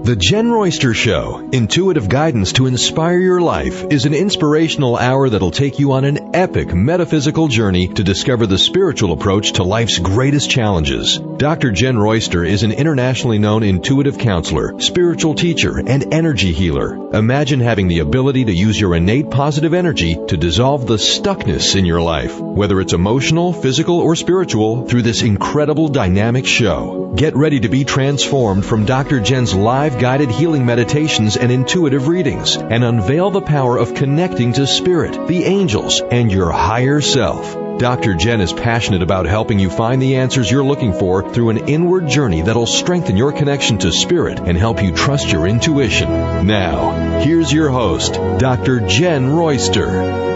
The Jenn Royster Show, intuitive guidance to inspire your life, is an inspirational hour that'll take you on an epic metaphysical journey to discover the spiritual approach to life's greatest challenges. Dr. Jenn Royster is an internationally known intuitive counselor, spiritual teacher, and energy healer. Imagine having the ability to use your innate positive energy to dissolve the stuckness in your life, whether it's emotional, physical, or spiritual, through this incredible dynamic show. Get ready to be transformed from Dr. Jenn's live guided healing meditations and intuitive readings, and unveil the power of connecting to spirit, the angels, and your higher self. Dr. Jenn is passionate about helping you find the answers you're looking for through an inward journey that'll strengthen your connection to spirit and help you trust your intuition. Now, here's your host, Dr. Jenn Royster.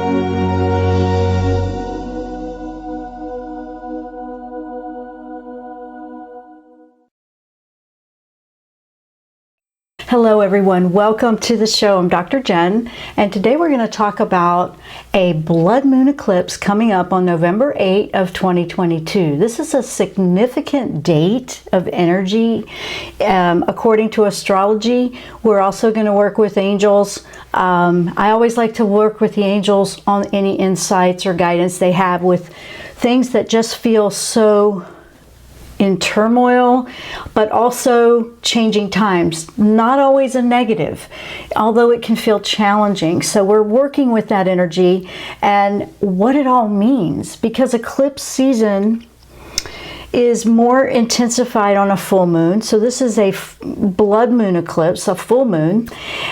Hello everyone, welcome to the show. I'm Dr. Jenn, and today we're going to talk about a blood moon eclipse coming up on November 8 of 2022. This is a significant date of energy. According to astrology, we're also going to work with angels. I always like to work with the angels on any insights or guidance they have with things that just feel so in turmoil, but also changing times. Not always a negative, although it can feel challenging. So we're working with that energy and what it all means, because eclipse season is more intensified on a full moon. So this is a blood moon eclipse, a full moon.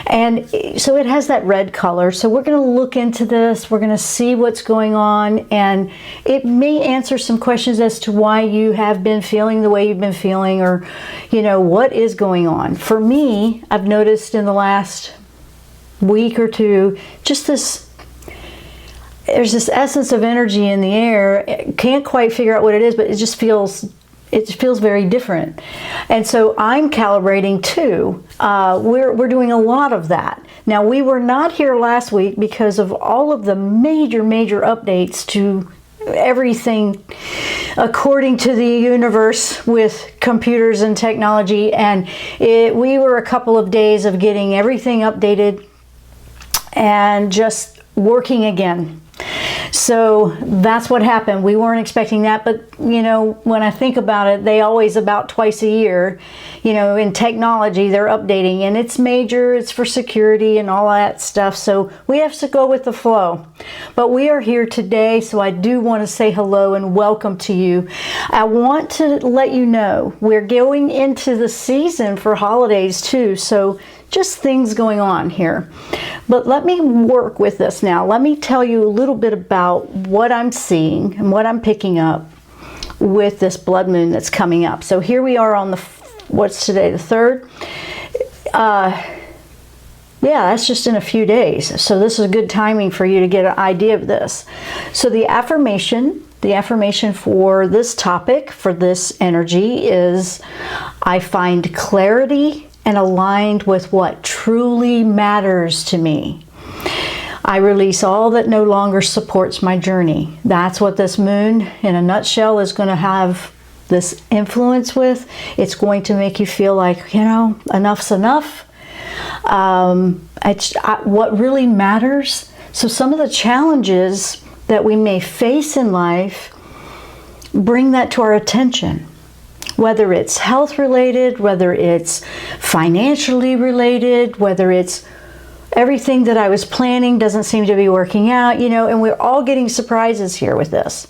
And so it has that red color. So we're going to look into this. We're going to see what's going on. And it may answer some questions as to why you have been feeling the way you've been feeling, or, you know, what is going on. For me, I've noticed in the last week or two, just there's this essence of energy in the air. Can't quite figure out what it is, but it just feels very different. And so I'm calibrating too. We're doing a lot of that. Now, we were not here last week because of all of the major updates to everything according to the universe with computers and technology. And we were a couple of days of getting everything updated and just working again. So that's what happened. We weren't expecting that, but you know, when I think about it, they always about twice a year, you know, in technology, they're updating, and it's major, it's for security and all that stuff. So we have to go with the flow. But we are here today, so I do want to say hello and welcome to you. I want to let you know we're going into the season for holidays too, so just things going on here. But let me work with this now. Let me tell you a little bit about what I'm seeing and what I'm picking up with this blood moon that's coming up. So here we are on what's today, the 3rd? Yeah, that's just in a few days. So this is good timing for you to get an idea of this. So the affirmation for this topic, for this energy, is I find clarity and aligned with what truly matters to me. I release all that no longer supports my journey. That's what this moon, in a nutshell, is going to have this influence with. It's going to make you feel like, you know, enough's enough. What really matters. So some of the challenges that we may face in life, bring that to our attention. Whether it's health related, whether it's financially related, whether it's everything that I was planning doesn't seem to be working out, you know, and we're all getting surprises here with this.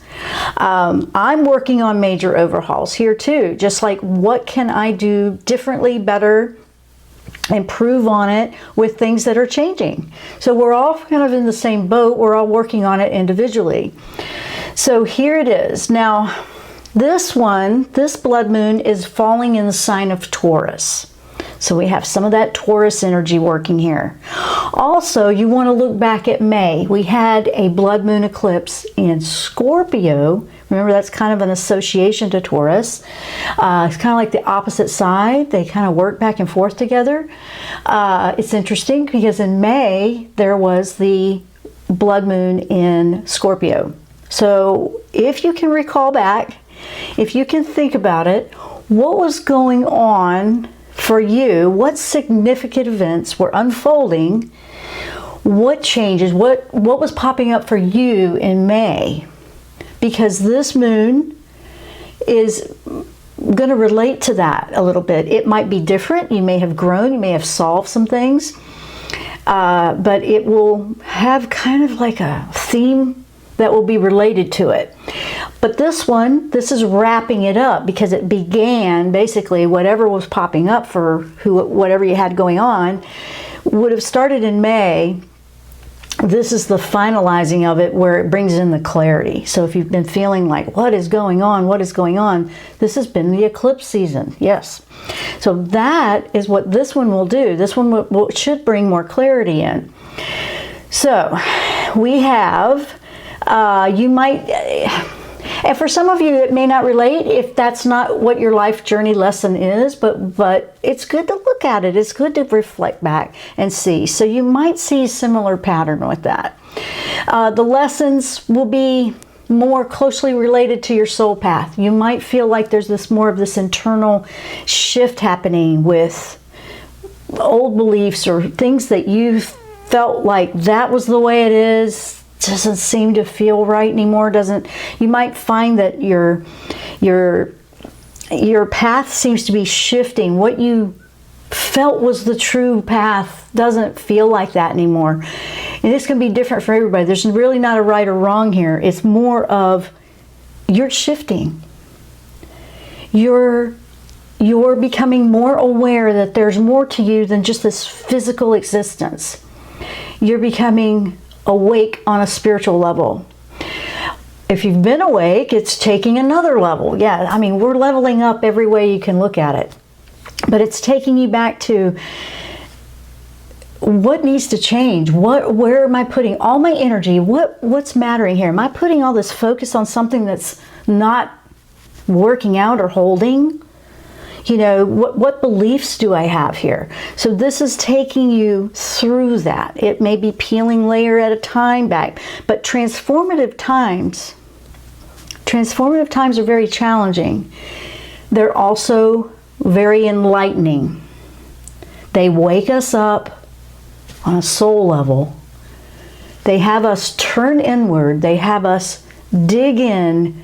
I'm working on major overhauls here too, just like what can I do differently, better, improve on it with things that are changing. So we're all kind of in the same boat. We're all working on it individually. So here it is. Now, this blood moon is falling in the sign of Taurus. So we have some of that Taurus energy working here. Also, you want to look back at May. We had a blood moon eclipse in Scorpio. Remember, that's kind of an association to Taurus. It's kind of like the opposite side. They kind of work back and forth together. It's interesting because in May, there was the blood moon in Scorpio. So if you can recall back, if you can think about it, what was going on for you, what significant events were unfolding, what changes, what was popping up for you in May. Because this moon is going to relate to that a little bit. It might be different. You may have grown, you may have solved some things, but it will have kind of like a theme that will be related to it. But this is wrapping it up, because it began, basically whatever was popping up for whatever you had going on would have started in May. This is the finalizing of it, where it brings in the clarity. So if you've been feeling like, what is going on? What is going on? This has been the eclipse season. Yes. So that is what this one will do. This one should bring more clarity in. So we have, you might, and for some of you it may not relate if that's not what your life journey lesson is, but it's good to look at it. It's good to reflect back and see. So you might see a similar pattern with that. The lessons will be more closely related to your soul path. You might feel like there's more of this internal shift happening with old beliefs or things that you felt like that was the way it is. Doesn't seem to feel right anymore. You might find that your path seems to be shifting. What you felt was the true path doesn't feel like that anymore. And this can be different for everybody. There's really not a right or wrong here. It's more of you're shifting. You're becoming more aware that there's more to you than just this physical existence. You're becoming awake on a spiritual level. If you've been awake, it's taking another level. Yeah, I mean, we're leveling up every way you can look at it. But it's taking you back to what needs to change. Where am I putting all my energy? What's mattering here? Am I putting all this focus on something that's not working out or holding? You know, what beliefs do I have here? So this is taking you through that. It may be peeling layer at a time back, but transformative times are very challenging. They're also very enlightening. They wake us up on a soul level. They have us turn inward. They have us dig in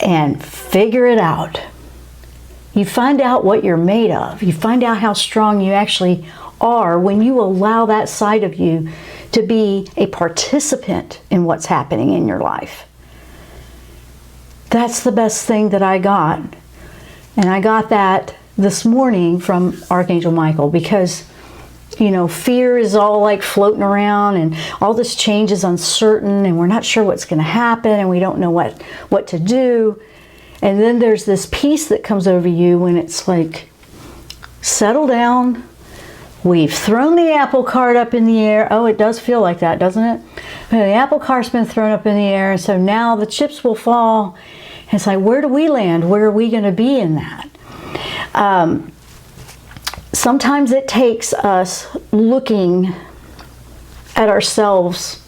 and figure it out. You find out what you're made of. You find out how strong you actually are when you allow that side of you to be a participant in what's happening in your life. That's the best thing that I got. And I got that this morning from Archangel Michael, because, you know, fear is all like floating around and all this change is uncertain and we're not sure what's going to happen and we don't know what to do. And then there's this peace that comes over you when it's like, settle down. We've thrown the apple cart up in the air. Oh, it does feel like that, doesn't it? The apple cart's been thrown up in the air, and so now the chips will fall. And it's like, where do we land? Where are we going to be in that? Sometimes it takes us looking at ourselves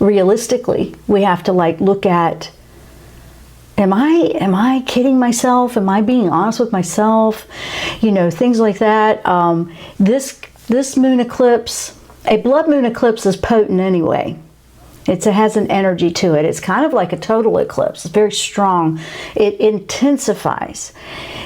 realistically. We have to like look at, Am I kidding myself? Am I being honest with myself? You know, things like that. This moon eclipse, a blood moon eclipse is potent anyway. It has an energy to it. It's kind of like a total eclipse. It's very strong. It intensifies.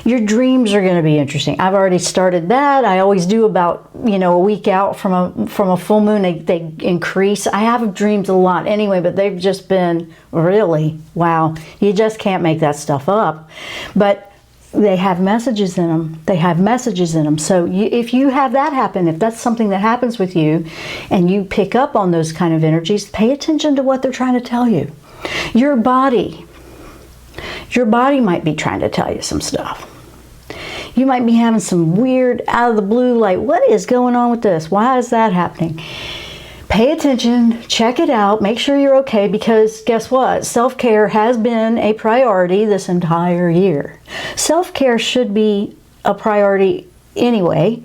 Your dreams are going to be interesting. I've already started that. I always do about, you know, a week out from a full moon. They increase. I have dreams a lot anyway, but they've just been really, wow. You just can't make that stuff up. But they have messages in them. They have messages in them. So if you have that happen, if that's something that happens with you and you pick up on those kind of energies, pay attention to what they're trying to tell you. Your body might be trying to tell you some stuff. You might be having some weird out of the blue, like, what is going on with this? Why is that happening? Pay attention, check it out, make sure you're okay, because guess what? Self-care has been a priority this entire year. Self-care should be a priority anyway,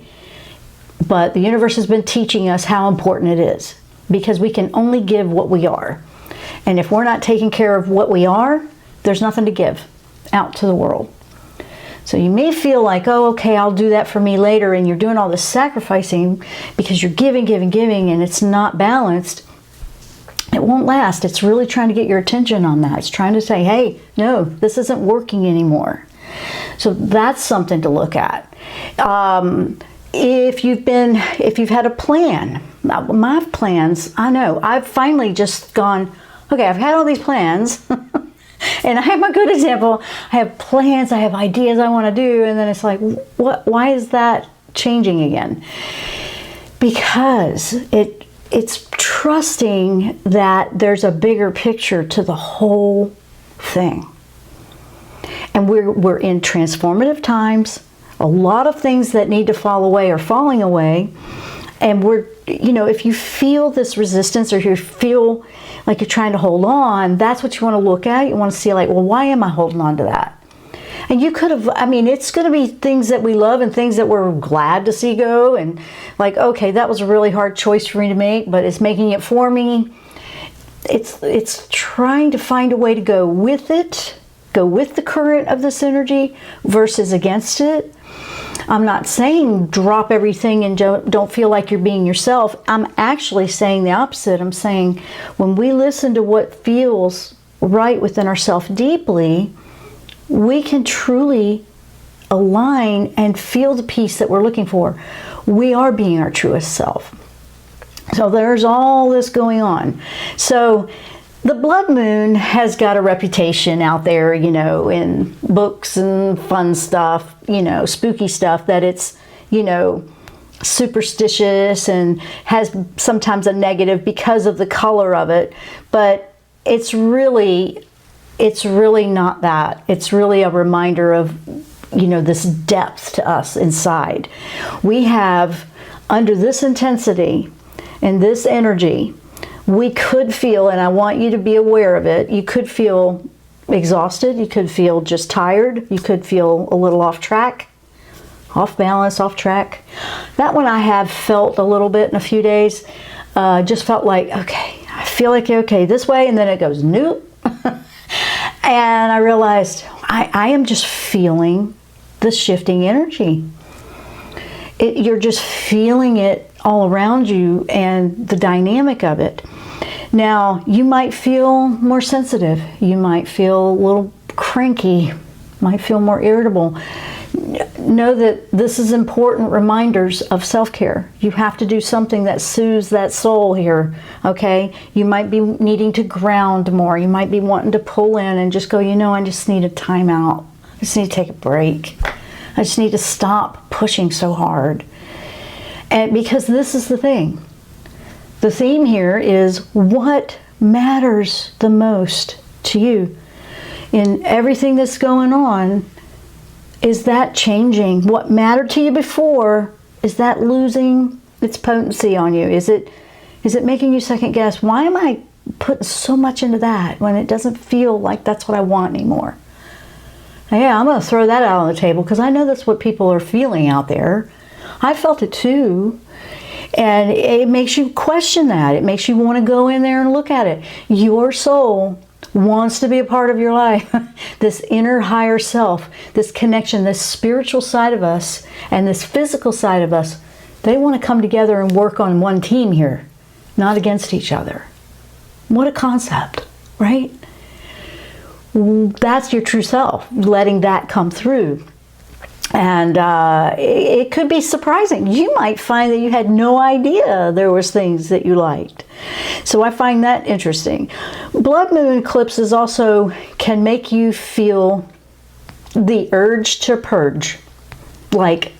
but the universe has been teaching us how important it is, because we can only give what we are. And if we're not taking care of what we are, there's nothing to give out to the world. So you may feel like, oh, okay, I'll do that for me later, and you're doing all this sacrificing because you're giving, and it's not balanced. It won't last. It's really trying to get your attention on that. It's trying to say, hey, no, this isn't working anymore. So that's something to look at. If you've had a plan, my plans, I know, I've finally just gone, okay, I've had all these plans. And I have my good example. I have plans, I have ideas I want to do, and then it's like, why is that changing again? Because it's trusting that there's a bigger picture to the whole thing. And we're in transformative times. A lot of things that need to fall away are falling away. And if you feel this resistance, or you feel like you're trying to hold on, that's what you want to look at. You want to see, like, well, why am I holding on to that? And you could have, it's going to be things that we love and things that we're glad to see go. And like, okay, that was a really hard choice for me to make, but it's making it for me. It's trying to find a way to go with it, go with the current of this energy versus against it. I'm not saying drop everything and don't feel like you're being yourself. I'm actually saying the opposite. I'm saying when we listen to what feels right within ourselves deeply, we can truly align and feel the peace that we're looking for. We are being our truest self. So there's all this going on. So the blood moon has got a reputation out there, in books and fun stuff, spooky stuff, that it's, superstitious and has sometimes a negative because of the color of it. But it's really not that. It's really a reminder of, this depth to us inside. We have, under this intensity and this energy, we could feel, and I want you to be aware of it, you could feel exhausted, you could feel just tired, you could feel a little off track, off balance, off track. That one I have felt a little bit in a few days. Just felt like, okay, I feel like, okay, this way, and then it goes, nope. And I realized I am just feeling the shifting energy. You're just feeling it all around you and the dynamic of it. Now, you might feel more sensitive. You might feel a little cranky, might feel more irritable. Know that this is important reminders of self-care. You have to do something that soothes that soul here, okay? You might be needing to ground more. You might be wanting to pull in and just go, I just need a timeout. I just need to take a break. I just need to stop pushing so hard. And because this is the thing. The theme here is what matters the most to you. In everything that's going on, is that changing? What mattered to you before, is that losing its potency on you? Is it making you second guess? Why am I putting so much into that when it doesn't feel like that's what I want anymore? Now, yeah, I'm going to throw that out on the table because I know that's what people are feeling out there. I felt it too. And it makes you question that. It makes you want to go in there and look at it. Your soul wants to be a part of your life. This inner higher self, this connection, this spiritual side of us and this physical side of us, they want to come together and work on one team here, not against each other. What a concept, right? That's your true self, letting that come through. And it could be surprising. You might find that you had no idea there was things that you liked. So I find that interesting. Blood moon eclipses also can make you feel the urge to purge. Like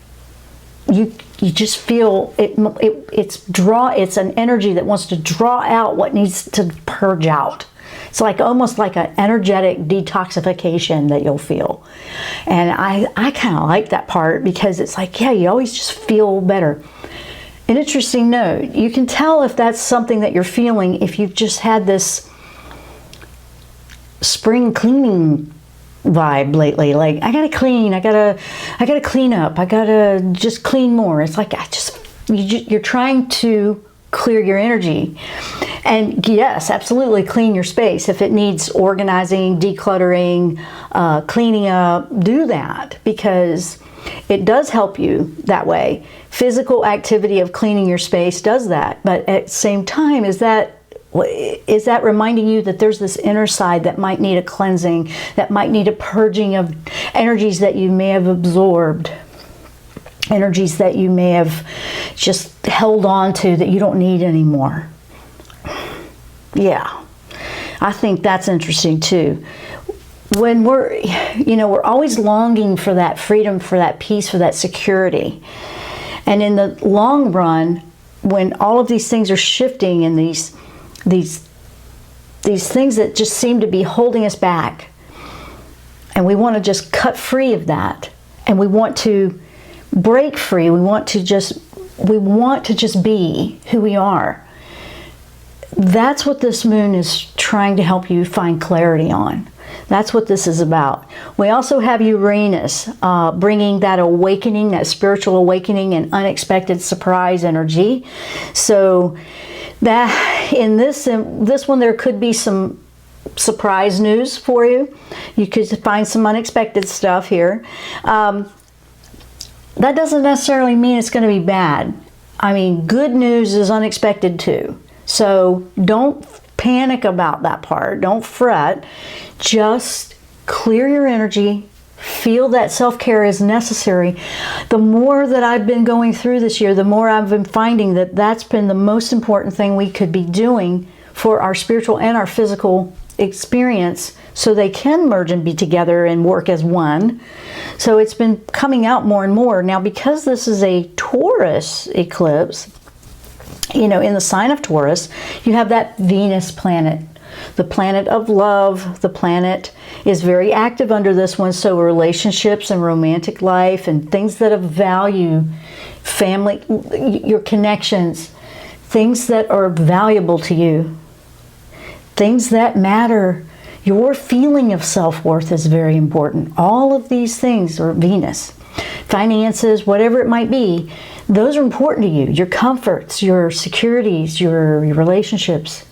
you just feel it's an energy that wants to draw out what needs to purge out. It's like almost like an energetic detoxification that you'll feel. And I kind of like that part because it's like, yeah, you always just feel better. An interesting note, you can tell if that's something that you're feeling if you've just had this spring cleaning vibe lately. Like, I gotta clean, I gotta clean up, I gotta just clean more. It's like you're trying to clear your energy. And yes, absolutely clean your space. If it needs organizing, decluttering, cleaning up, do that, because it does help you that way. Physical activity of cleaning your space does that. But at the same time, is that reminding you that there's this inner side that might need a cleansing, that might need a purging of energies that you may have absorbed, energies that you may have just held on to that you don't need anymore? Yeah, I think that's interesting too. When we're always longing for that freedom, for that peace, for that security. And in the long run, when all of these things are shifting and these things that just seem to be holding us back, and we want to just cut free of that, and we want to break free, we want to just be who we are. That's what this moon is trying to help you find clarity on. That's what this is about. We also have Uranus bringing that awakening, that spiritual awakening and unexpected surprise energy. So that in this one, there could be some surprise news for you. You could find some unexpected stuff here. That doesn't necessarily mean it's going to be bad. I mean, good news is unexpected too. So don't panic about that part. Don't fret. Just clear your energy. Feel that self-care is necessary. The more that I've been going through this year, the more I've been finding that that's been the most important thing we could be doing for our spiritual and our physical experience, so they can merge and be together and work as one. So it's been coming out more and more. Now, because this is a Taurus eclipse, in the sign of Taurus, you have that Venus planet, the planet of love. The planet is very active under this one, so relationships and romantic life and things that of value, family, your connections, things that are valuable to you, things that matter. Your feeling of self-worth is very important. All of these things are Venus. Finances, whatever it might be, those are important to you. Your comforts, your securities, your relationships.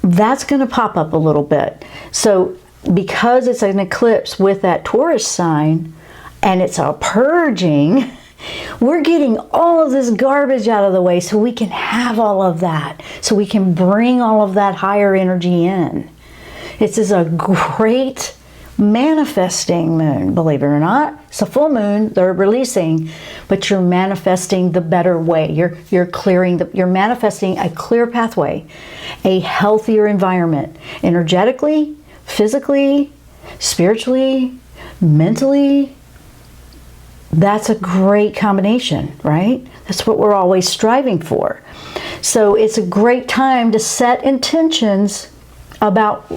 That's going to pop up a little bit. So because it's an eclipse with that Taurus sign and it's a purging, we're getting all of this garbage out of the way so we can have all of that. So we can bring all of that higher energy in. This is a great manifesting moon, believe it or not. It's a full moon, they're releasing, but you're manifesting the better way. You're manifesting a clear pathway, a healthier environment, energetically, physically, spiritually, mentally. That's a great combination, right? That's what we're always striving for. So it's a great time to set intentions about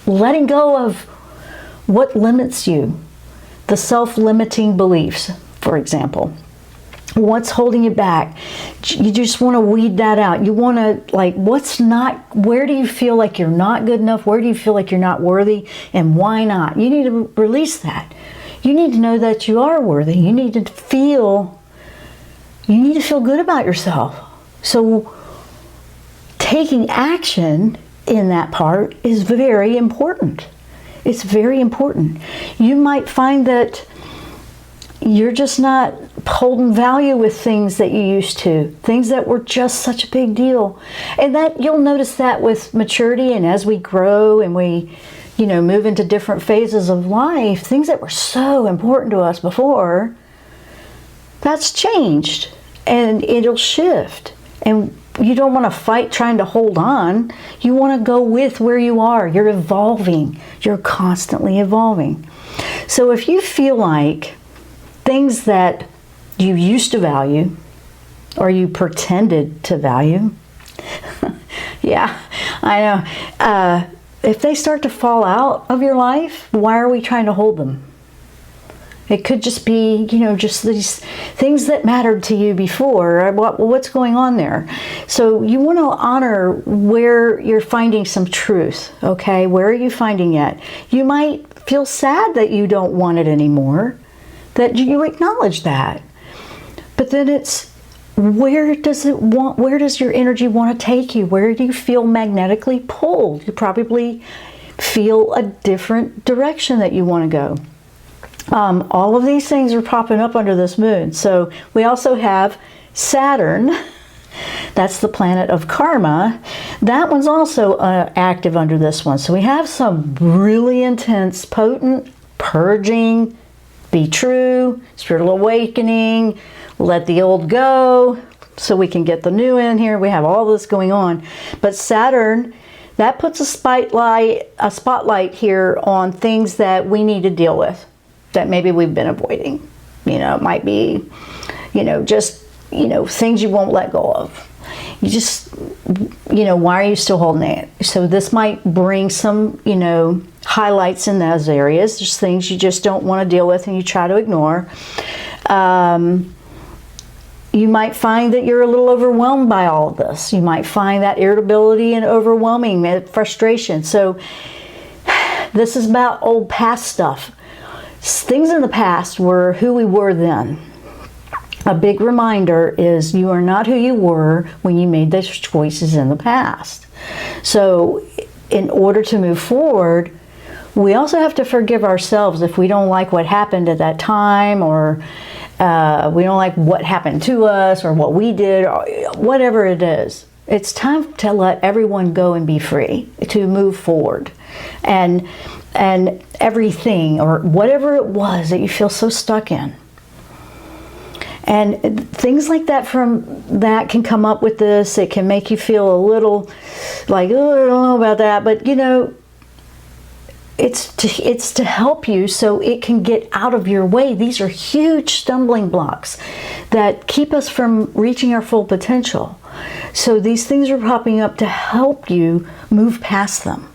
letting go of what limits you, the self-limiting beliefs, for example. What's holding you back? You just want to weed that out. You want to, where do you feel like you're not good enough? Where do you feel like you're not worthy? And why not? You need to release that. You need to know that you are worthy. You need to feel good about yourself. So taking action in that part is very important. It's very important. You might find that you're just not holding value with things that you used to, things that were just such a big deal. And that you'll notice that with maturity, and as we grow and we, move into different phases of life, things that were so important to us before, that's changed and it'll shift. And you don't want to fight trying to hold on. You want to go with where you are. You're evolving. You're constantly evolving. So if you feel like things that you used to value or you pretended to value, yeah, I know. If they start to fall out of your life, why are we trying to hold them? It could just be, just these things that mattered to you before. What's going on there? So you want to honor where you're finding some truth, okay? Where are you finding it? You might feel sad that you don't want it anymore, that you acknowledge that. But then it's where does your energy want to take you? Where do you feel magnetically pulled? You probably feel a different direction that you want to go. All of these things are popping up under this moon. So we also have Saturn. That's the planet of karma. That one's also active under this one. So we have some really intense, potent purging, be true, spiritual awakening, let the old go so we can get the new in here. We have all this going on. But Saturn, that puts a spotlight here on things that we need to deal with, that maybe we've been avoiding. You know, it might be, just, things you won't let go of. You just, why are you still holding it? So this might bring some, highlights in those areas. There's things you just don't want to deal with and you try to ignore. You might find that you're a little overwhelmed by all of this. You might find that irritability and overwhelming, frustration. So this is about old past stuff. Things in the past were who we were then. A big reminder is you are not who you were when you made those choices in the past. So in order to move forward, we also have to forgive ourselves if we don't like what happened at that time, or we don't like what happened to us or what we did, or whatever it is. It's time to let everyone go and be free, to move forward. And everything, or whatever it was that you feel so stuck in. And things like that that can come up with this. It can make you feel a little like, oh, I don't know about that. But it's to help you so it can get out of your way. These are huge stumbling blocks that keep us from reaching our full potential. So these things are popping up to help you move past them.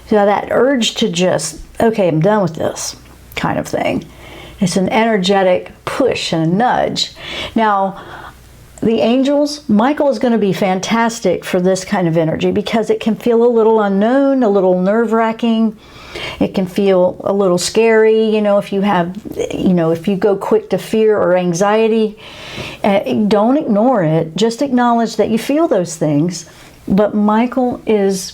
So that urge to just, okay, I'm done with this kind of thing. It's an energetic push and a nudge. Now, the angels, Michael is going to be fantastic for this kind of energy because it can feel a little unknown, a little nerve-wracking. It can feel a little scary, if you have, if you go quick to fear or anxiety. Don't ignore it. Just acknowledge that you feel those things. But Michael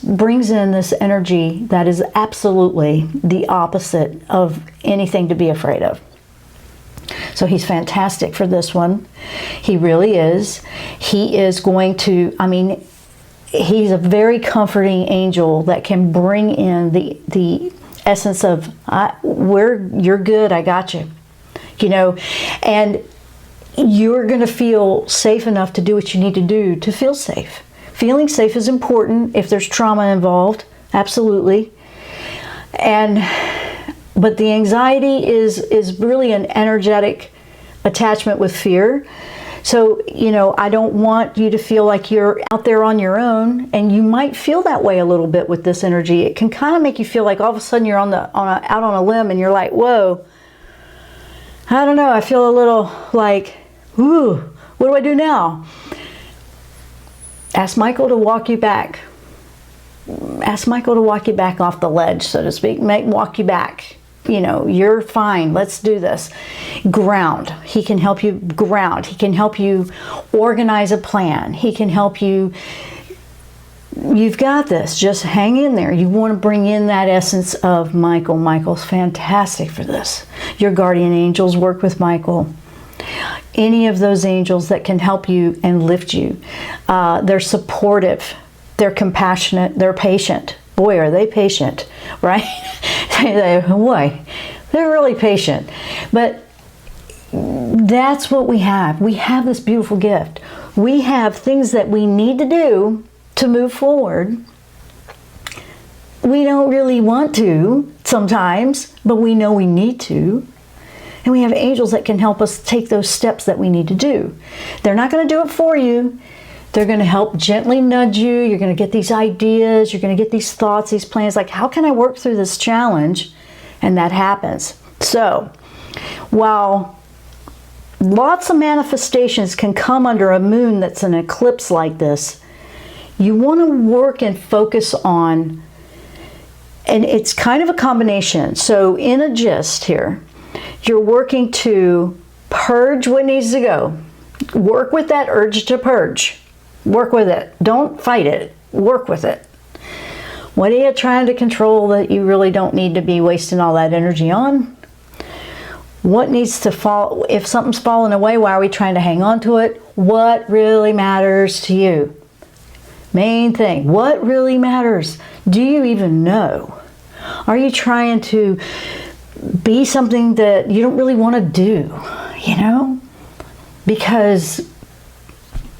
brings in this energy that is absolutely the opposite of anything to be afraid of. So he's fantastic for this one. He really is. He is going to, he's a very comforting angel that can bring in the essence of, you're good, I got you. And you're going to feel safe enough to do what you need to do to feel safe. Feeling safe is important if there's trauma involved, absolutely. But the anxiety is really an energetic attachment with fear. So, I don't want you to feel like you're out there on your own, and you might feel that way a little bit with this energy. It can kind of make you feel like all of a sudden you're out on a limb and you're like, whoa, I don't know, I feel a little like, ooh, what do I do now? Ask Michael to walk you back. Ask Michael to walk you back off the ledge, so to speak. Walk you back. You're fine. Let's do this. Ground. He can help you ground. He can help you organize a plan. He can help you. You've got this. Just hang in there. You want to bring in that essence of Michael. Michael's fantastic for this. Your guardian angels work with Michael. Any of those angels that can help you and lift you. They're supportive. They're compassionate. They're patient. Boy, are they patient, right? Boy, they're really patient. But that's what we have. We have this beautiful gift. We have things that we need to do to move forward. We don't really want to sometimes, but we know we need to. And we have angels that can help us take those steps that we need to do. They're not going to do it for you. They're going to help gently nudge you. You're going to get these ideas. You're going to get these thoughts, these plans, like, how can I work through this challenge? And that happens. So, while lots of manifestations can come under a moon that's an eclipse like this, you want to work and focus on, and it's kind of a combination. So, in a gist here, you're working to purge what needs to go. Work with that urge to purge. Work with it. Don't fight it. Work with it. What are you trying to control that you really don't need to be wasting all that energy on? What needs to fall? If something's falling away, why are we trying to hang on to it? What really matters to you? Main thing, what really matters? Do you even know? Are you trying to be something that you don't really want to do, you know? Because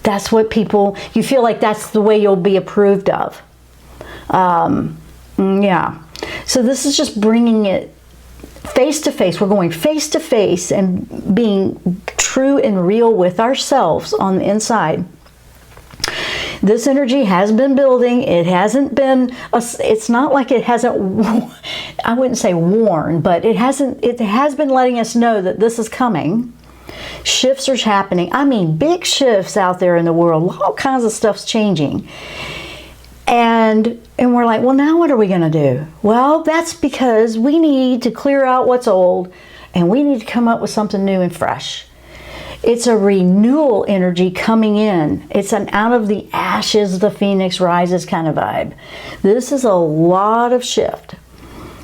that's what people, you feel like that's the way you'll be approved of. Yeah. So this is just bringing it face to face. We're going face to face and being true and real with ourselves on the inside. This energy has been building. It hasn't been, it's not like it hasn't, I wouldn't say worn, but it has been letting us know that this is coming. Shifts are happening. I mean, big shifts out there in the world. All kinds of stuff's changing. And we're like, well, now what are we going to do? Well, that's because we need to clear out what's old and we need to come up with something new and fresh. It's a renewal energy coming in. It's an out of the ashes the phoenix rises kind of vibe. This is a lot of shift.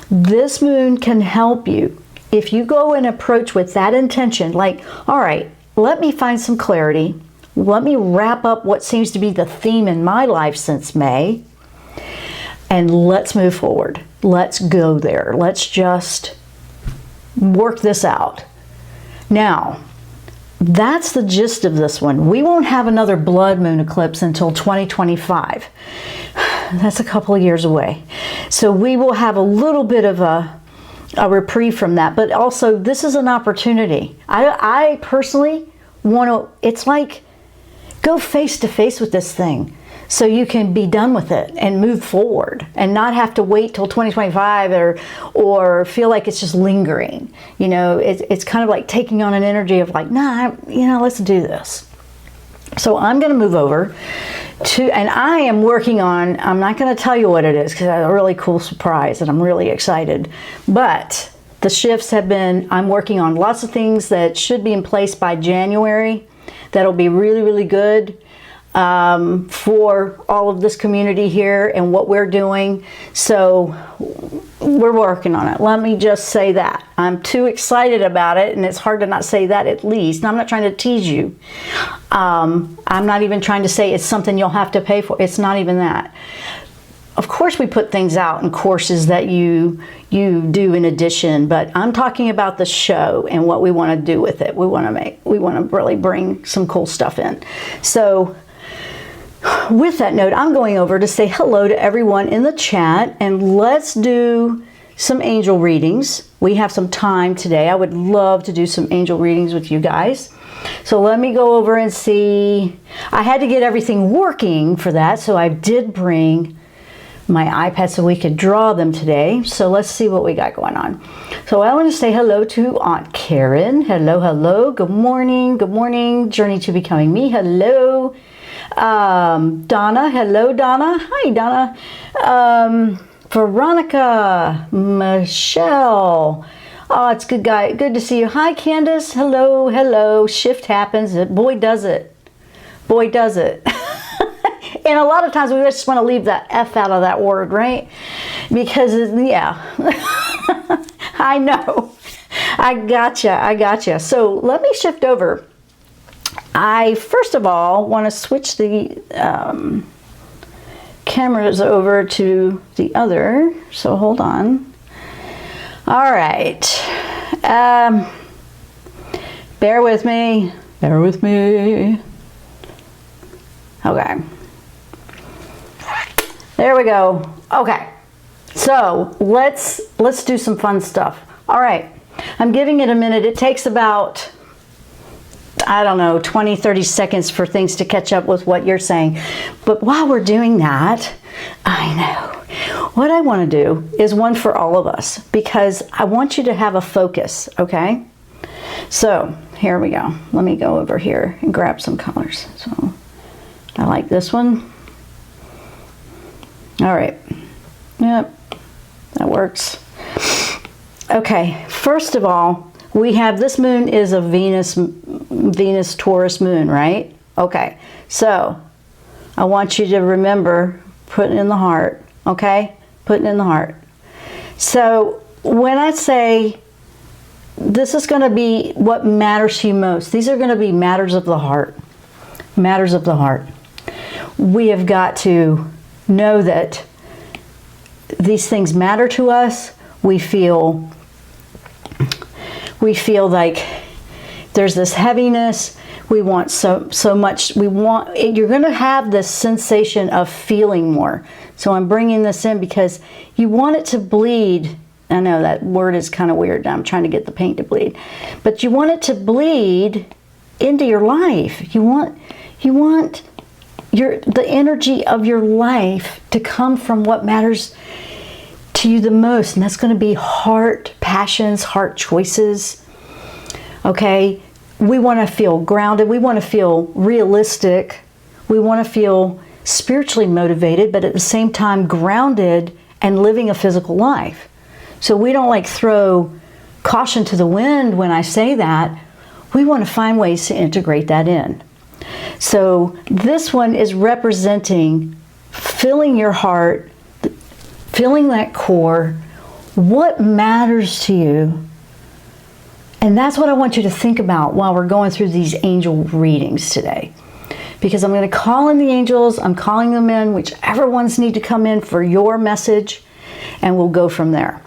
This moon can help you. If you go and approach with that intention, like, all right, let me find some clarity. Let me wrap up what seems to be the theme in my life since May. And let's move forward. Let's go there. Let's just work this out. Now, that's the gist of this one. We won't have another blood moon eclipse until 2025. That's a couple of years away. So we will have a little bit of a reprieve from that. But also, this is an opportunity. I personally want to, it's like, go face to face with this thing so you can be done with it and move forward and not have to wait till 2025 or feel like it's just lingering. You know, it's kind of like taking on an energy of like, nah, you know, let's do this. So I'm going to move over to, and I am working on, I'm not going to tell you what it is because I have a really cool surprise and I'm really excited. But the shifts have been, I'm working on lots of things that should be in place by January. That'll be really, really good for all of this community here and what we're doing. So we're working on it. Let me just say that. I'm too excited about it, and it's hard to not say that at least. And I'm not trying to tease you. I'm not even trying to say it's something you'll have to pay for. It's not even that. Of course we put things out in courses that you do in addition, but I'm talking about the show and what we want to do with it. We want to really bring some cool stuff in. So with that note, I'm going over to say hello to everyone in the chat and let's do some angel readings. We have some time today. I would love to do some angel readings with you guys. So let me go over and see. I had to get everything working for that, so I did bring my iPad so we could draw them today. So let's see what we got going on. So I want to say hello to Aunt Karen. Hello, hello. Good morning. Good morning. Journey to Becoming Me. Hello. Donna. Hello, Donna. Hi, Donna. Veronica. Michelle. Oh, it's good guy. Good to see you. Hi, Candace. Hello, hello. Shift happens. Boy, does it. Boy, does it. And a lot of times we just want to leave that F out of that word, right? Because, yeah, I know. I gotcha. So let me shift over. I, first of all, want to switch the cameras over to the other. So hold on. All right. Bear with me. Bear with me. Okay. There we go. Okay. So let's do some fun stuff. All right. I'm giving it a minute. It takes about, I don't know, 20, 30 seconds for things to catch up with what you're saying. But while we're doing that, I know. What I want to do is one for all of us because I want you to have a focus, okay? So here we go. Let me go over here and grab some colors. So I like this one. All right. Yep, that works. Okay, first of all, we have, this moon is a Venus Taurus moon, right? Okay, so I want you to remember putting in the heart, okay? Putting in the heart. So when I say this is going to be what matters to you most, these are going to be matters of the heart. Matters of the heart. We have got to know that these things matter to us. We feel like there's this heaviness. We want so much. You're going to have this sensation of feeling more. So I'm bringing this in because you want it to bleed. I know that word is kind of weird. I'm trying to get the paint to bleed, but you want it to bleed into your life. You want the energy of your life to come from what matters to you the most, and that's going to be heart passions, heart choices. Okay, we want to feel grounded. We want to feel realistic. We want to feel spiritually motivated, but at the same time grounded and living a physical life. So we don't like throw caution to the wind when I say that. We want to find ways to integrate that in. So this one is representing filling your heart, feeling that core, what matters to you. And that's what I want you to think about while we're going through these angel readings today. Because I'm going to call in the angels, I'm calling them in, whichever ones need to come in for your message, and we'll go from there.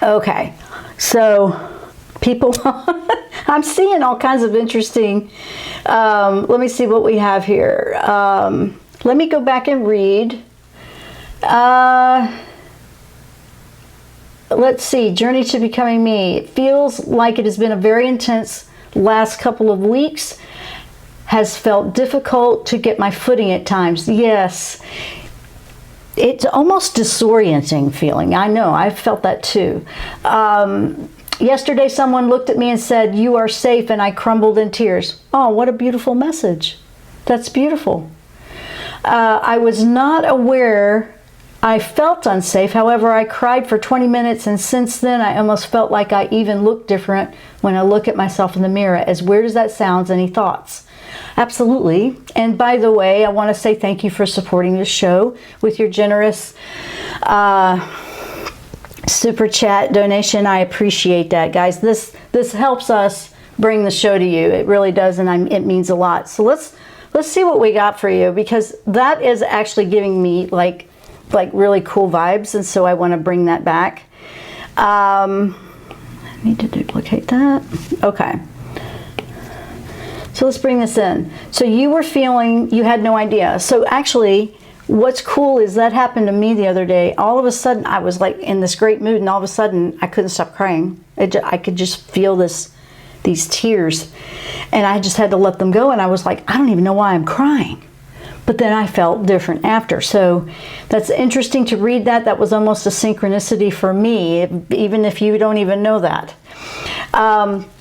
Okay, so people, I'm seeing all kinds of interesting, let me see what we have here. Let me go back and read. Let's see, Journey to Becoming Me. It feels like it has been a very intense last couple of weeks. Has felt difficult to get my footing at times. Yes, it's almost disorienting feeling. I know, I've felt that too. Yesterday someone looked at me and said, "You are safe," and I crumbled in tears. Oh, what a beautiful message. That's beautiful. I was not aware I felt unsafe. However, I cried for 20 minutes, and since then I almost felt like I even look different when I look at myself in the mirror. As weird as that sounds, any thoughts? Absolutely. And by the way, I want to say thank you for supporting the show with your generous super chat donation. I appreciate that, guys. This helps us bring the show to you. It really does, and it means a lot. So let's see what we got for you, because that is actually giving me like really cool vibes, and so I want to bring that back. I need to duplicate that. Okay. So let's bring this in. So you were feeling, you had no idea. So actually, what's cool is that happened to me the other day. All of a sudden, I was like in this great mood, and all of a sudden, I couldn't stop crying. I could just feel these tears, and I just had to let them go. And I was like, I don't even know why I'm crying. But then I felt different after. So that's interesting to read that. That was almost a synchronicity for me, even if you don't even know that.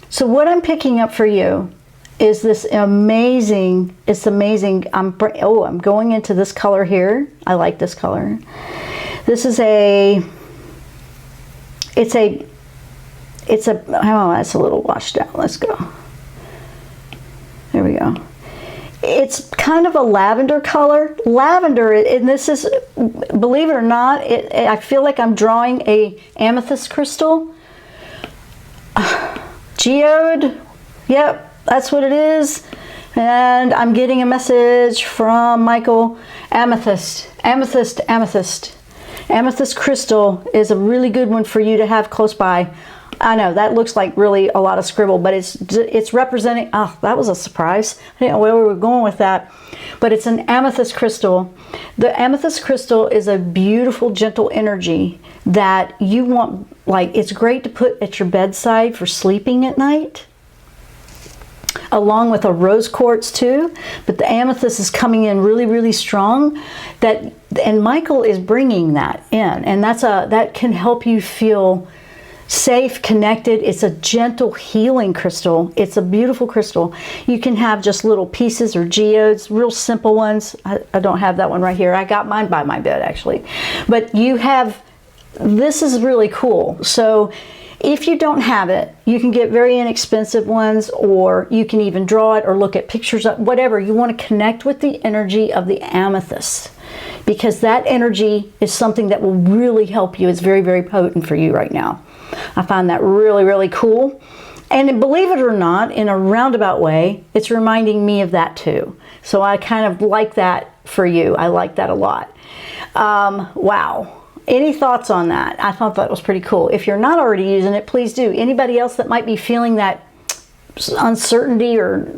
So what I'm picking up for you is this amazing, it's amazing. I'm going into this color here. I like this color. This is oh, that's a little washed out. Let's go. There we go. It's kind of a lavender color. Lavender, and this is, believe it or not, I feel like I'm drawing a amethyst crystal. Geode, yep. That's what it is. And I'm getting a message from Michael. Amethyst, amethyst, amethyst. Amethyst crystal is a really good one for you to have close by. I know that looks like really a lot of scribble, but it's representing, oh, that was a surprise. I didn't know where we were going with that. But it's an amethyst crystal. The amethyst crystal is a beautiful, gentle energy that you want, like, it's great to put at your bedside for sleeping at night, along with a rose quartz too. But the amethyst is coming in really, really strong. And Michael is bringing that in, and that can help you feel safe, connected. It's a gentle healing crystal. It's a beautiful crystal. You can have just little pieces or geodes, real simple ones. I don't have that one right here. I got mine by my bed actually. But you have, this is really cool. So If you don't have it, you can get very inexpensive ones, or you can even draw it or look at pictures of whatever. You want to connect with the energy of the amethyst, because that energy is something that will really help you. It's very, very potent for you right now. I find that really, really cool. And believe it or not, in a roundabout way, it's reminding me of that too. So I kind of like that for you. I like that a lot. Wow. Any thoughts on that? I thought that was pretty cool. If you're not already using it, please do. Anybody else that might be feeling that uncertainty, or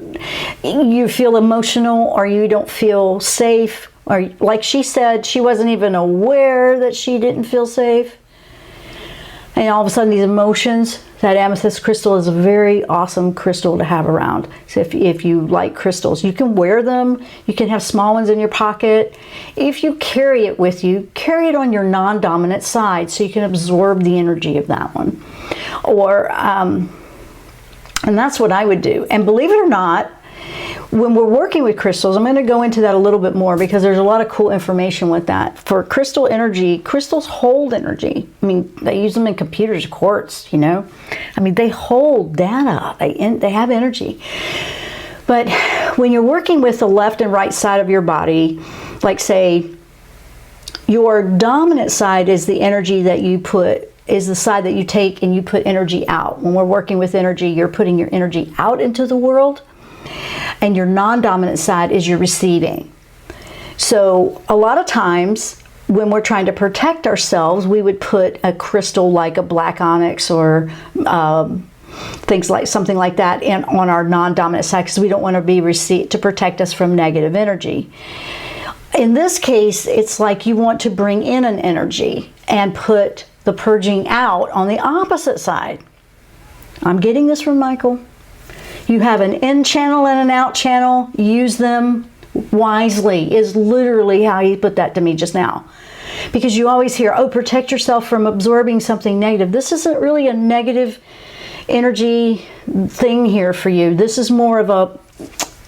you feel emotional, or you don't feel safe, or like she said, she wasn't even aware that she didn't feel safe. And all of a sudden these emotions, that amethyst crystal is a very awesome crystal to have around. So if you like crystals, you can wear them. You can have small ones in your pocket. If you carry it with you, carry it on your non-dominant side so you can absorb the energy of that one. Or, and that's what I would do. And believe it or not, when we're working with crystals, I'm going to go into that a little bit more because there's a lot of cool information with that. For crystal energy, crystals hold energy. I mean, they use them in computers, quartz, you know. I mean, they hold data. They have energy. But when you're working with the left and right side of your body, like say, your dominant side is the energy that you put, is the side that you take and you put energy out. When we're working with energy, you're putting your energy out into the world. And your non-dominant side is your receiving. So a lot of times when we're trying to protect ourselves, we would put a crystal like a black onyx or things like something like that on our non-dominant side, because we don't want to be received, to protect us from negative energy. In this case, it's like you want to bring in an energy and put the purging out on the opposite side. I'm getting this from Michael. You have an in channel and an out channel. Use them wisely is literally how he put that to me just now. Because you always hear, oh, protect yourself from absorbing something negative. This isn't really a negative energy thing here for you. This is more of a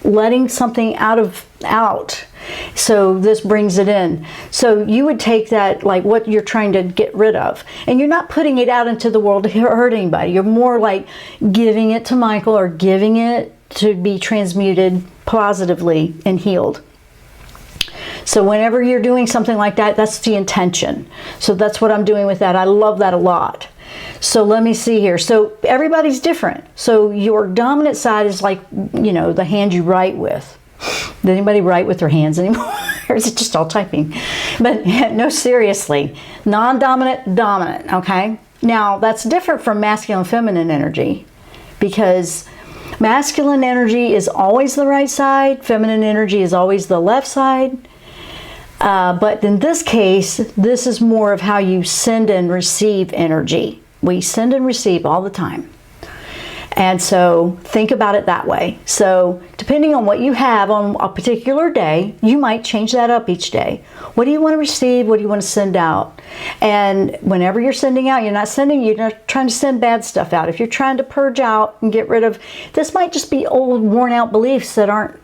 letting something out. So this brings it in. So you would take that, like what you're trying to get rid of, and you're not putting it out into the world to hurt anybody. You're more like giving it to Michael, or giving it to be transmuted positively and healed. So whenever you're doing something like that, that's the intention. So that's what I'm doing with that. I love that a lot. So let me see here. So everybody's different. So your dominant side is like, you know, the hand you write with. Does anybody write with their hands anymore? Or is it just all typing? But no, seriously. Non-dominant, dominant, okay? Now, that's different from masculine and feminine energy, because masculine energy is always the right side, feminine energy is always the left side. But in this case, this is more of how you send and receive energy. We send and receive all the time. And so think about it that way. So depending on what you have on a particular day, you might change that up each day. What do you want to receive? What do you want to send out? And whenever you're sending out, you're not trying to send bad stuff out. If you're trying to purge out and get rid of, this might just be old, worn out beliefs that aren't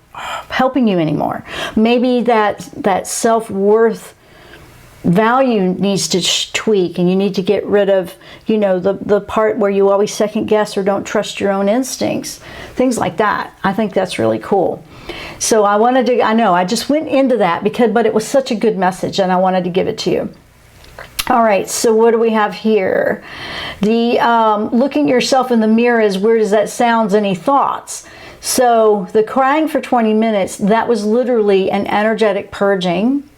helping you anymore. Maybe that self-worth value needs to tweak, and you need to get rid of, you know, the part where you always second guess or don't trust your own instincts, things like that. I think that's really cool. So I wanted to, I know I just went into that but it was such a good message, and I wanted to give it to you. All right, so what do we have here? The looking at yourself in the mirror, as weird as that sounds, any thoughts? So the crying for 20 minutes, that was literally an energetic purging.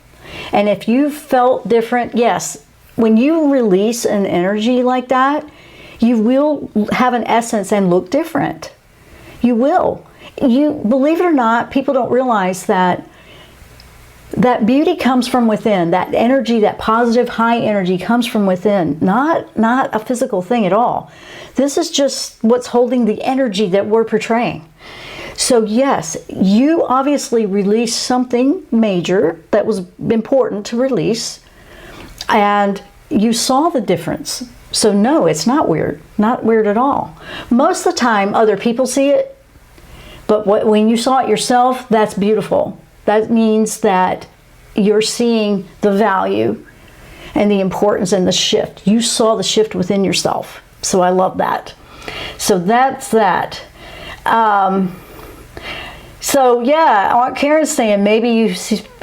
And if you felt different, yes, when you release an energy like that, you will have an essence and look different. You will. You, believe it or not, people don't realize that beauty comes from within. That energy, that positive high energy comes from within, not a physical thing at all. This is just what's holding the energy that we're portraying. So yes, you obviously released something major that was important to release, and you saw the difference. So no, it's not weird. Not weird at all. Most of the time, other people see it, but when you saw it yourself, that's beautiful. That means that you're seeing the value and the importance and the shift. You saw the shift within yourself. So I love that. So that's that. So yeah, what Karen's saying, maybe you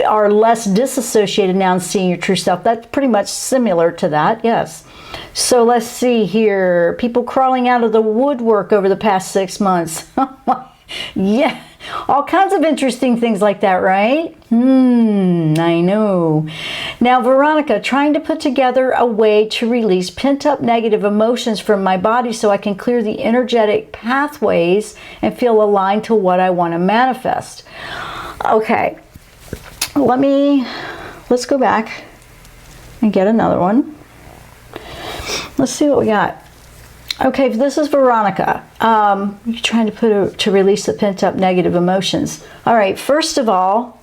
are less disassociated now and seeing your true self. That's pretty much similar to that, yes. So let's see here. People crawling out of the woodwork over the past 6 months. Yeah, all kinds of interesting things like that, right? I know. Now, Veronica, trying to put together a way to release pent-up negative emotions from my body so I can clear the energetic pathways and feel aligned to what I want to manifest. Okay, let's go back and get another one. Let's see what we got. Okay, this is Veronica. You're trying to release the pent-up negative emotions. All right, first of all,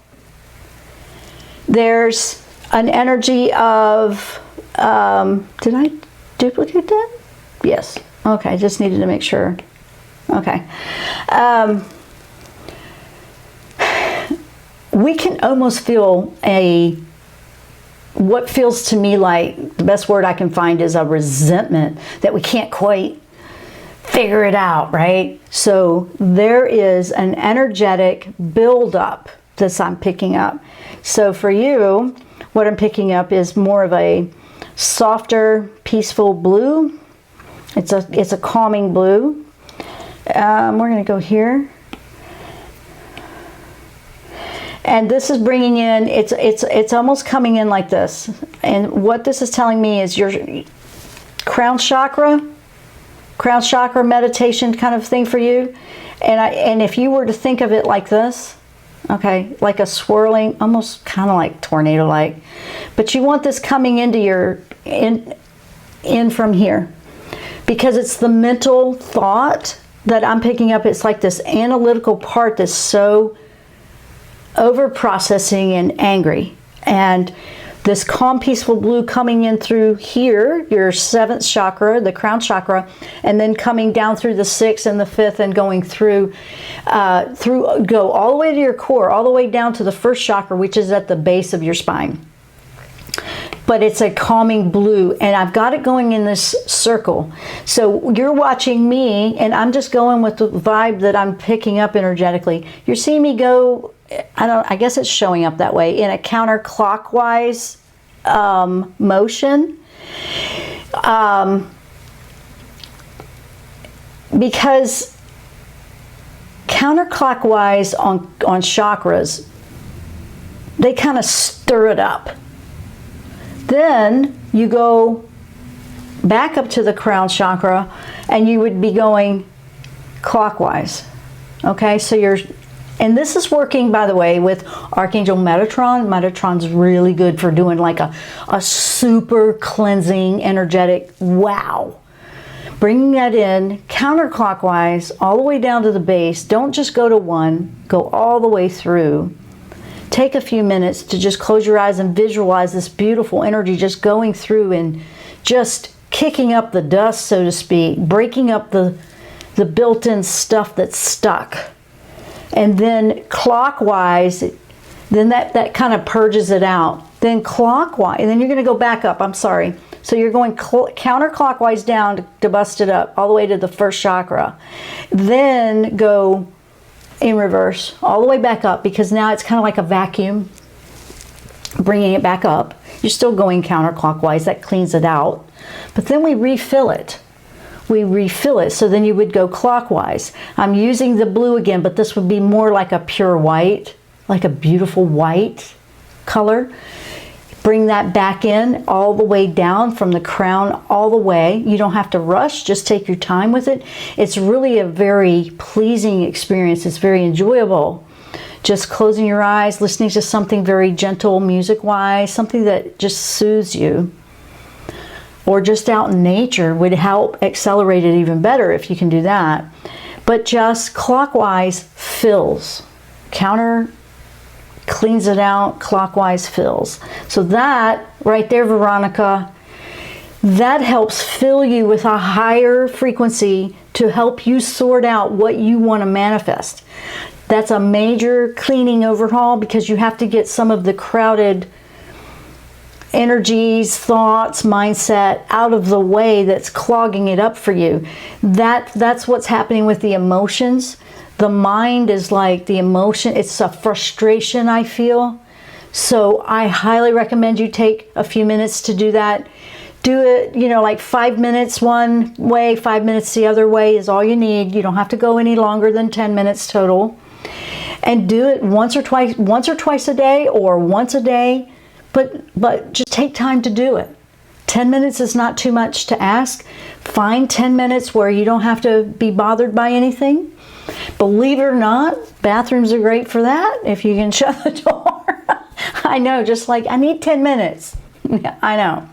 there's an energy of, did I duplicate that? Yes. Okay, I just needed to make sure. Okay. We can almost feel what feels to me like, the best word I can find is a resentment that we can't quite figure it out, right? So there is an energetic buildup that I'm picking up. So for you, what I'm picking up is more of a softer, peaceful blue. It's a calming blue. We're going to go here. And this is bringing in, it's almost coming in like this. And what this is telling me is your crown chakra meditation kind of thing for you. And if you were to think of it like this, okay, like a swirling, almost kind of like tornado-like, but you want this coming into your, in from here. Because it's the mental thought that I'm picking up. It's like this analytical part that's so over processing and angry, and this calm peaceful blue coming in through here, your 7th chakra, the crown chakra, and then coming down through the 6th and the 5th and going through go all the way to your core, all the way down to the 1st chakra, which is at the base of your spine. But it's a calming blue, and I've got it going in this circle. So you're watching me, and I'm just going with the vibe that I'm picking up energetically. You're seeing me go, I guess it's showing up that way, in a counterclockwise motion. Because counterclockwise on chakras, they kind of stir it up. Then you go back up to the crown chakra and you would be going clockwise. Okay, so and this is working, by the way, with Archangel Metatron. Metatron's really good for doing like a super cleansing, energetic, wow. Bringing that in counterclockwise all the way down to the base. Don't just go to one, go all the way through. Take a few minutes to just close your eyes and visualize this beautiful energy just going through and just kicking up the dust, so to speak, breaking up the built-in stuff that's stuck. And then clockwise, then that kind of purges it out. Then clockwise, and then you're going to go back up, I'm sorry. So you're going counterclockwise down to bust it up all the way to the 1st chakra. Then go in reverse all the way back up, because now it's kind of like a vacuum, bringing it back up. You're still going counterclockwise, that cleans it out, but then we refill it. So then you would go clockwise. I'm using the blue again, but this would be more like a pure white, like a beautiful white color. Bring that back in all the way down from the crown all the way. You don't have to rush, just take your time with it. It's really a very pleasing experience. It's very enjoyable. Just closing your eyes, listening to something very gentle music-wise, something that just soothes you. Or just out in nature would help accelerate it even better if you can do that. But just clockwise fills. Counter cleans it out, clockwise fills. So that right there, Veronica, that helps fill you with a higher frequency to help you sort out what you want to manifest. That's a major cleaning overhaul, because you have to get some of the crowded energies, thoughts, mindset out of the way that's clogging it up for you. That's what's happening with the emotions. The mind is like the emotion. It's a frustration, I feel. So I highly recommend you take a few minutes to do that. Do it, you know, like 5 minutes one way, 5 minutes the other way is all you need. You don't have to go any longer than 10 minutes total. And do it once or twice a day, or once a day. But just take time to do it. 10 minutes is not too much to ask. Find 10 minutes where you don't have to be bothered by anything. Believe it or not, bathrooms are great for that if you can shut the door. I know, just like, I need 10 minutes. Yeah, I know.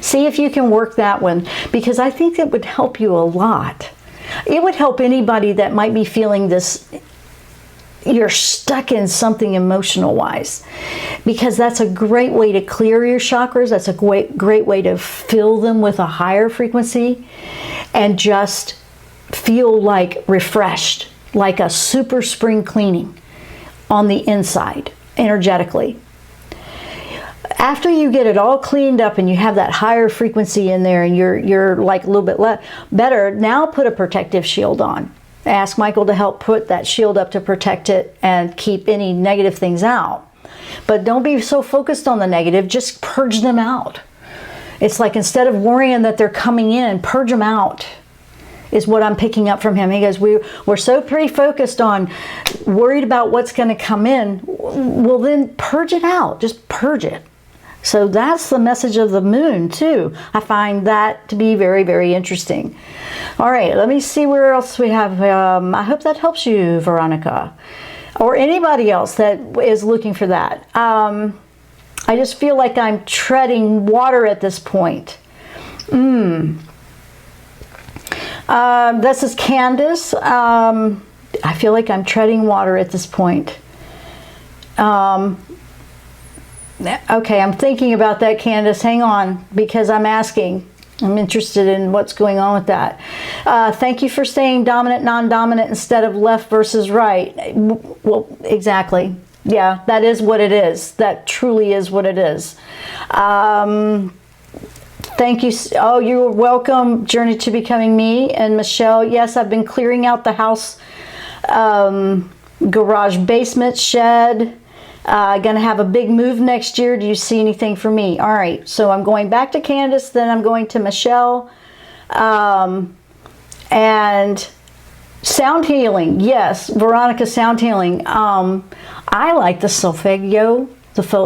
See if you can work that one, because I think it would help you a lot. It would help anybody that might be feeling this, you're stuck in something emotional wise, because that's a great way to clear your chakras. That's a great way to fill them with a higher frequency and just feel like refreshed, like a super spring cleaning on the inside energetically. After you get it all cleaned up and you have that higher frequency in there and you're like a little bit better, now put a protective shield on. Ask Michael to help put that shield up to protect it and keep any negative things out. But don't be so focused on the negative, just purge them out. It's like, instead of worrying that they're coming in, purge them out, is what I'm picking up from him. He goes, we're so pretty focused on worried about what's going to come in. Well, then purge it out. Just purge it. So that's the message of the moon too. I find that to be very, very interesting. All right, let me see where else we have. I hope that helps you, Veronica, or anybody else that is looking for that. I just feel like I'm treading water at this point. This is Candace. I feel like I'm treading water at this point. Okay, I'm thinking about that, Candace. Hang on, because I'm asking. I'm interested in what's going on with that. Thank you for saying dominant, non-dominant instead of left versus right. Well, exactly. Yeah, that is what it is. That truly is what it is. Thank you. Oh, you're welcome. Journey to Becoming Me. And Michelle, yes, I've been clearing out the house, garage, basement, shed. Gonna have a big move next year. Do you see anything for me? All right, so I'm going back to Candace, then I'm going to Michelle. And sound healing. Yes, Veronica, sound healing. I like the solfeggio,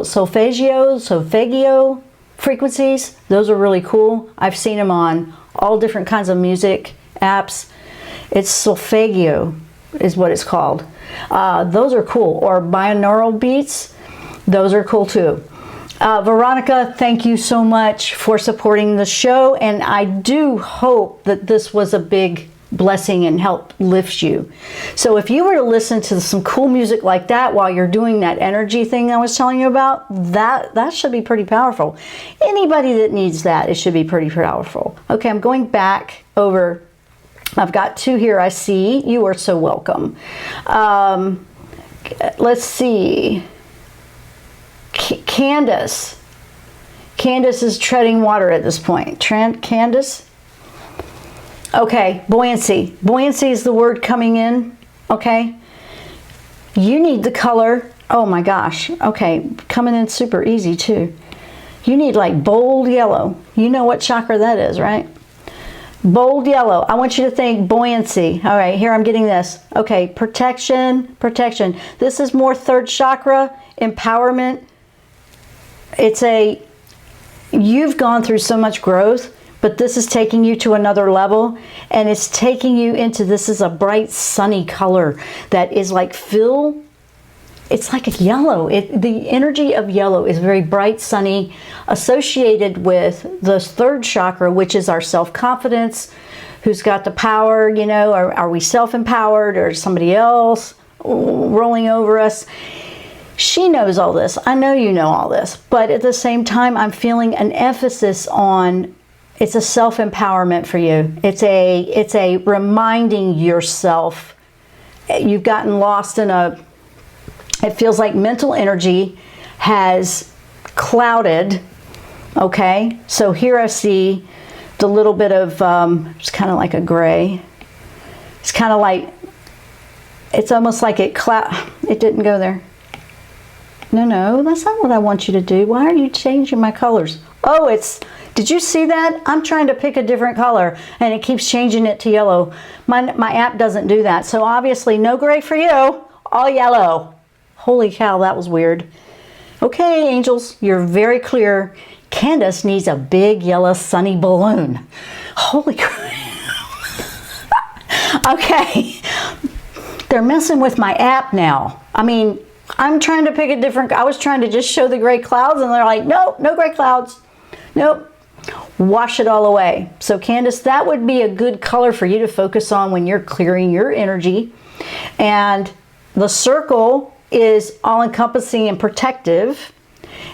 solfeggio frequencies. Those are really cool. I've seen them on all different kinds of music apps. It's solfeggio is what it's called. Those are cool. Or binaural beats. Those are cool too. Veronica, thank you so much for supporting the show. And I do hope that this was a big blessing and help lift you. So if you were to listen to some cool music like that while you're doing that energy thing I was telling you about, that should be pretty powerful. Anybody that needs that, it should be pretty powerful. Okay, I'm going back over. I've got two here I see. You are so welcome. Let's see. Candace. Candace is treading water at this point. Candace? Okay, buoyancy. Buoyancy is the word coming in, okay? You need the color. Oh my gosh. Okay, coming in super easy too. You need like bold yellow. You know what chakra that is, right? Bold yellow. I want you to think buoyancy. All right, here I'm getting this. Okay, protection, protection. This is more third chakra, empowerment. You've gone through so much growth, but this is taking you to another level, and it's taking you into, this is a bright sunny color that is like it's like a yellow. The energy of yellow is very bright, sunny, associated with the third chakra, which is our self-confidence. Who's got the power, you know? Are we self-empowered, or is somebody else rolling over us? She knows all this. I know you know all this. But at the same time, I'm feeling an emphasis on, it's a self-empowerment for you. It's a reminding yourself. You've gotten lost in it feels like mental energy has clouded. Okay, so here I see the little bit of, it's kind of like a gray. It's kind of like, it's almost like it didn't go there. No, that's not what I want you to do. Why are you changing my colors? Oh, did you see that? I'm trying to pick a different color and it keeps changing it to yellow. My app doesn't do that. So obviously no gray for you, all yellow. Holy cow, that was weird. Okay, angels, you're very clear. Candace needs a big yellow sunny balloon. Holy crap. Okay, they're messing with my app now. I mean, I'm trying to pick a different, I was trying to just show the gray clouds and they're like, nope, no gray clouds. Nope, wash it all away. So Candace, that would be a good color for you to focus on when you're clearing your energy. And the circle is all-encompassing and protective.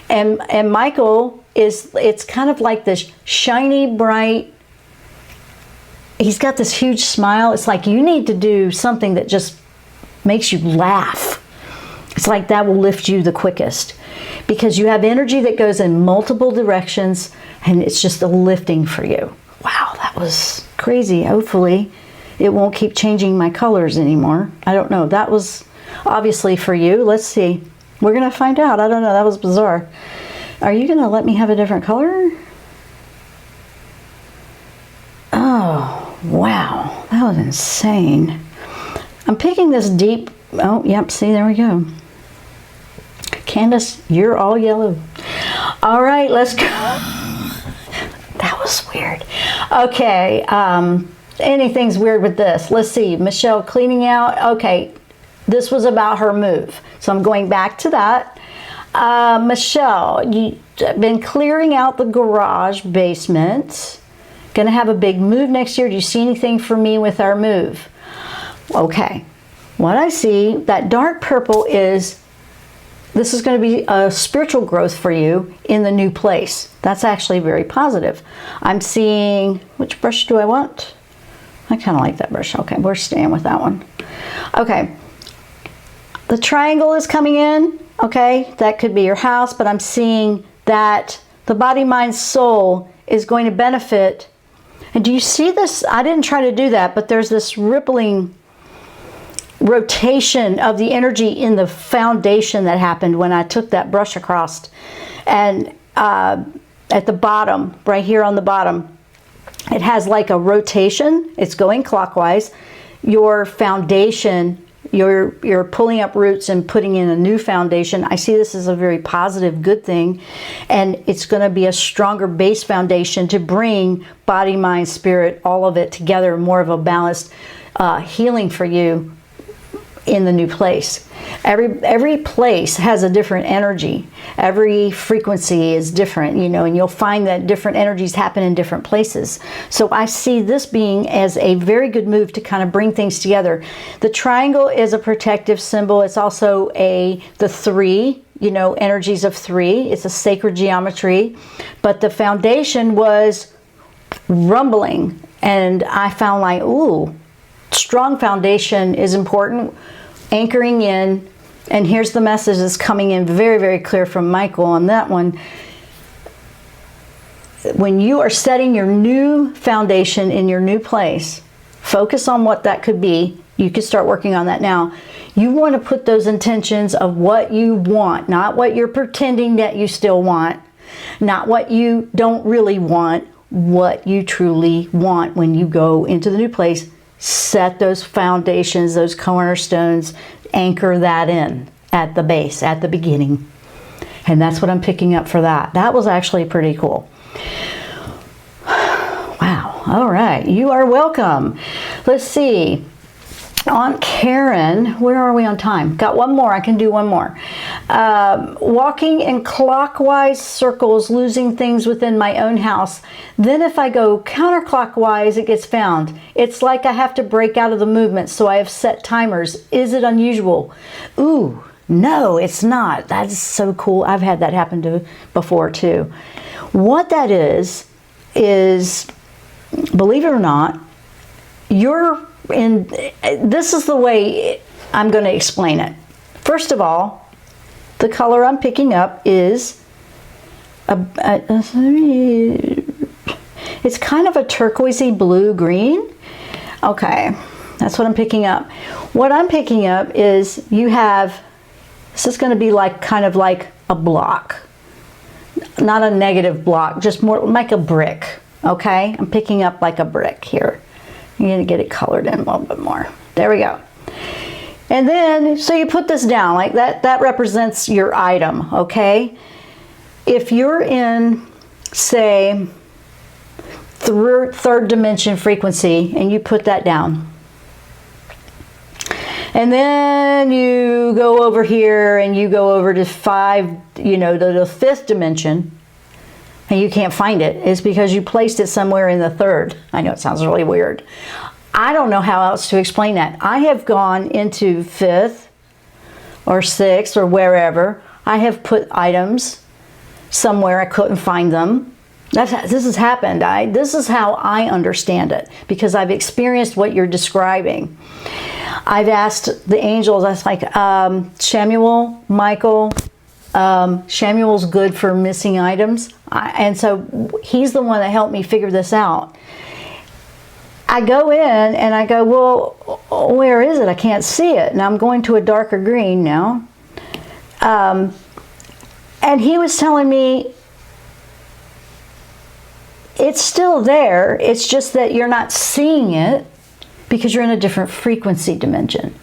And Michael it's kind of like this shiny, bright, he's got this huge smile. It's like you need to do something that just makes you laugh. It's like that will lift you the quickest because you have energy that goes in multiple directions and it's just a lifting for you. Wow, that was crazy. Hopefully it won't keep changing my colors anymore. I don't know. That was obviously for you. Let's see. We're going to find out. I don't know. That was bizarre. Are you going to let me have a different color? Oh, wow. That was insane. I'm picking this deep. Oh, yep. See, there we go. Candace, you're all yellow. All right, let's go. That was weird. Okay. Anything's weird with this. Let's see. Michelle cleaning out. Okay. This was about her move. So I'm going back to that. Michelle, you've been clearing out the garage basement. Going to have a big move next year. Do you see anything for me with our move? Okay. What I see, that dark purple is, this is going to be a spiritual growth for you in the new place. That's actually very positive. I'm seeing, which brush do I want? I kind of like that brush. Okay, we're staying with that one. Okay. The triangle is coming in. Okay, that could be your house, but I'm seeing that the body, mind, soul is going to benefit. And do you see this? I didn't try to do that, but there's this rippling rotation of the energy in the foundation that happened when I took that brush across. And at the bottom, right here on the bottom, it has like a rotation. It's going clockwise. Your foundation, you're pulling up roots and putting in a new foundation. I see this as a very positive, good thing. And it's going to be a stronger base foundation to bring body, mind, spirit, all of it together, more of a balanced healing for you in the new place. Every place has a different energy. Every frequency is different, you know, and you'll find that different energies happen in different places. So I see this being as a very good move to kind of bring things together. The triangle is a protective symbol. It's also the three, you know, energies of three. It's a sacred geometry, but the foundation was rumbling, and I found like, ooh, strong foundation is important. Anchoring in, and here's the message that's coming in very, very clear from Michael on that one. When you are setting your new foundation in your new place, focus on what that could be. You can start working on that now. You want to put those intentions of what you want, not what you're pretending that you still want, not what you don't really want, what you truly want when you go into the new place. Set those foundations, those cornerstones, anchor that in at the base, at the beginning. And that's what I'm picking up for that. That was actually pretty cool. Wow. All right. You are welcome. Let's see. Aunt Karen, where are we on time? Got one more. I can do one more. Walking in clockwise circles, losing things within my own house. Then if I go counterclockwise, it gets found. It's like I have to break out of the movement, so I have set timers. Is it unusual? Ooh, no, it's not. That's so cool. I've had that happen before too. What that is, believe it or not, this is the way I'm going to explain it. First of all, the color I'm picking up is it's kind of a turquoisey blue green. Okay, that's what I'm picking up. What I'm picking up is you have, this is going to be like kind of like a block, not a negative block, just more like a brick. Okay, I'm picking up like a brick here. I'm going to get it colored in a little bit more. There we go. And then, so you put this down like that. That represents your item. Okay, if you're in, say, third dimension frequency, and you put that down, and then you go over here and you go over to the fifth dimension, and you can't find it, it's because you placed it somewhere in the third. I know it sounds really weird. I don't know how else to explain that. I have gone into fifth or sixth or wherever. I have put items somewhere, I couldn't find them. This has happened. This is how I understand it, because I've experienced what you're describing. I've asked the angels, I was like, Samuel, Michael, Samuel's good for missing items. And so he's the one that helped me figure this out. I go in and I go, well, where is it? I can't see it. And I'm going to a darker green now. And he was telling me, it's still there. It's just that you're not seeing it because you're in a different frequency dimension.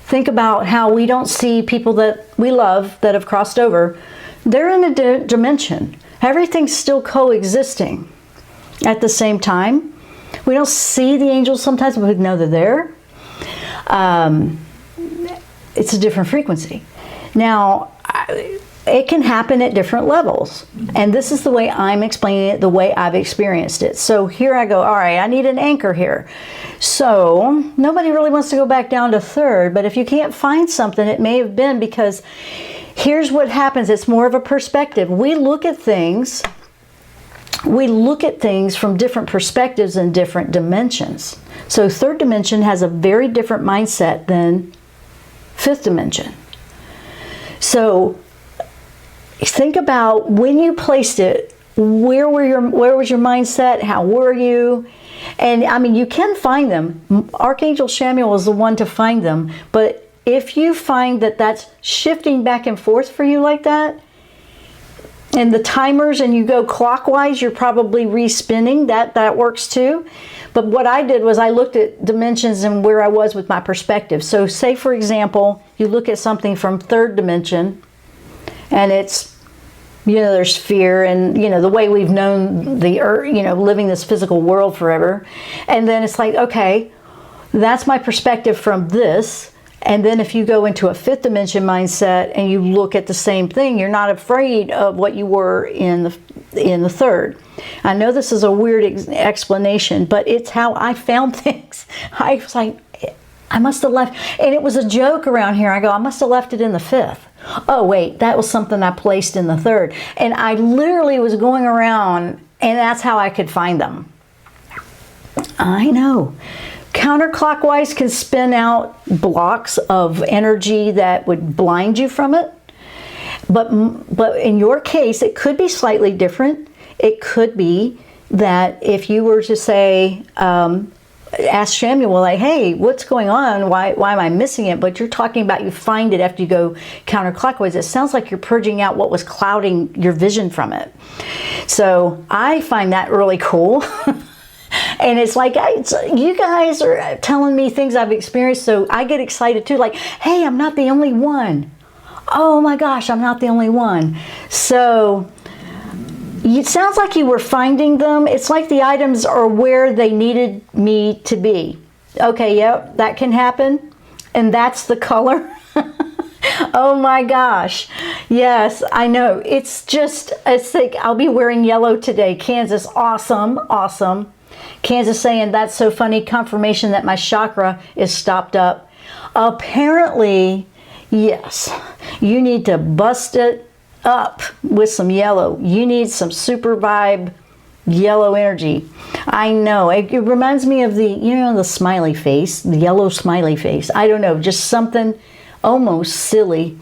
Think about how we don't see people that we love that have crossed over. They're in a dimension. Everything's still coexisting at the same time. We don't see the angels sometimes, but we know they're there. It's a different frequency. Now, it can happen at different levels. And this is the way I'm explaining it, the way I've experienced it. So here I go, all right, I need an anchor here. So nobody really wants to go back down to third, but if you can't find something, it may have been because here's what happens. It's more of a perspective. We look at things from different perspectives and different dimensions. So third dimension has a very different mindset than fifth dimension. So think about when you placed it, where was your mindset? How were you? And I mean, you can find them. Archangel Samuel is the one to find them. But if you find that that's shifting back and forth for you like that, and the timers, and you go clockwise, you're probably respinning. That works too. But what I did was I looked at dimensions and where I was with my perspective. So say, for example, you look at something from third dimension, and it's, there's fear and, the way we've known the earth, living this physical world forever. And then it's like, okay, that's my perspective from this. And then if you go into a fifth dimension mindset and you look at the same thing, you're not afraid of what you were in the third. I know this is a weird explanation, but it's how I found things. I was like, I must have left, and it was a joke around here. I go, I must have left it in the fifth. Oh wait, that was something I placed in the third. And I literally was going around, and that's how I could find them. I know. Counterclockwise can spin out blocks of energy that would blind you from it. But in your case, it could be slightly different. It could be that if you were to say, ask Samuel, like, hey, what's going on? Why am I missing it? But you're talking about you find it after you go counterclockwise. It sounds like you're purging out what was clouding your vision from it. So I find that really cool. And it's like, you guys are telling me things I've experienced, so I get excited too. Like, hey, I'm not the only one. Oh my gosh, I'm not the only one. So it sounds like you were finding them. It's like the items are where they needed me to be. Okay, yep, that can happen. And that's the color. Oh my gosh. Yes, I know. It's like, I'll be wearing yellow today. Kansas, awesome, awesome. Kansas saying, that's so funny, confirmation that my chakra is stopped up. Apparently, yes, you need to bust it up with some yellow. You need some super vibe yellow energy. I know, it reminds me of the smiley face, the yellow smiley face. I don't know, just something almost silly.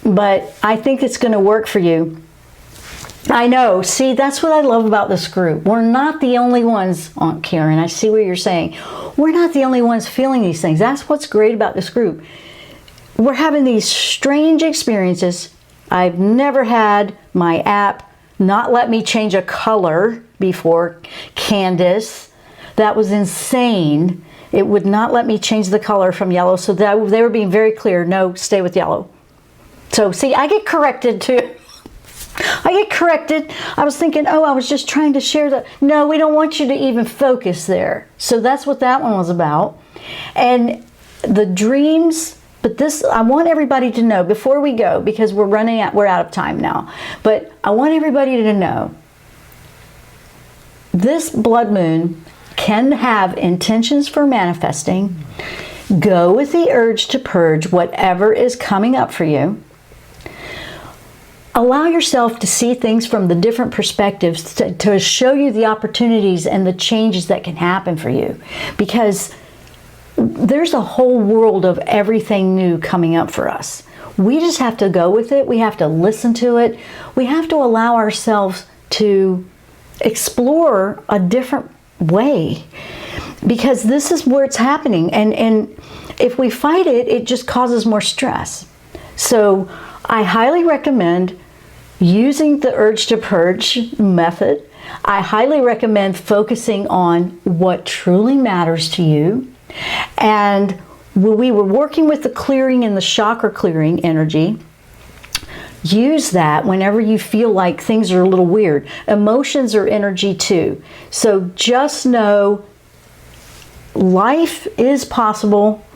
But I think it's going to work for you. I know. See, that's what I love about this group. We're not the only ones, Aunt Karen. I see what you're saying. We're not the only ones feeling these things. That's what's great about this group. We're having these strange experiences. I've never had my app not let me change a color before. Candace, that was insane. It would not let me change the color from yellow. So that they were being very clear. No, stay with yellow. So see, I get corrected too. I get corrected. I was thinking, oh, I was just trying to share the... No, we don't want you to even focus there. So that's what that one was about. And the dreams, but this, I want everybody to know before we go, because we're out of time now. But I want everybody to know this blood moon can have intentions for manifesting. Go with the urge to purge whatever is coming up for you. Allow yourself to see things from the different perspectives to show you the opportunities and the changes that can happen for you. Because there's a whole world of everything new coming up for us. We just have to go with it. We have to listen to it. We have to allow ourselves to explore a different way. Because this is where it's happening. And if we fight it, it just causes more stress. So I highly recommend using the urge to purge method. I highly recommend focusing on what truly matters to you. And when we were working with the clearing and the chakra clearing energy, use that whenever you feel like things are a little weird. Emotions are energy too. So just know life is possible.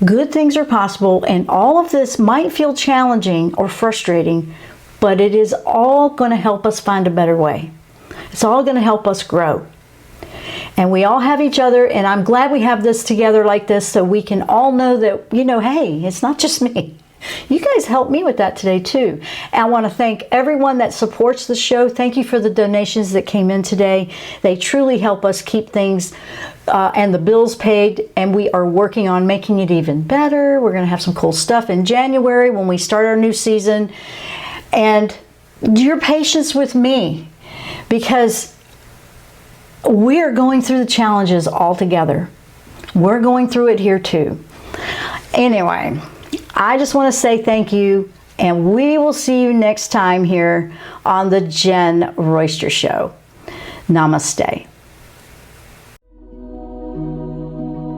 Good things are possible, and all of this might feel challenging or frustrating, but it is all going to help us find a better way. It's all going to help us grow. And we all have each other, and I'm glad we have this together like this so we can all know that, you know, hey, it's not just me. You guys helped me with that today too. And I want to thank everyone that supports the show. Thank you for the donations that came in today. They truly help us keep things and the bills paid, and we are working on making it even better. We're going to have some cool stuff in January when we start our new season. And your patience with me, because we're going through the challenges all together. We're going through it here too. Anyway, I just want to say thank you, and we will see you next time here on the Jenn Royster Show. Namaste.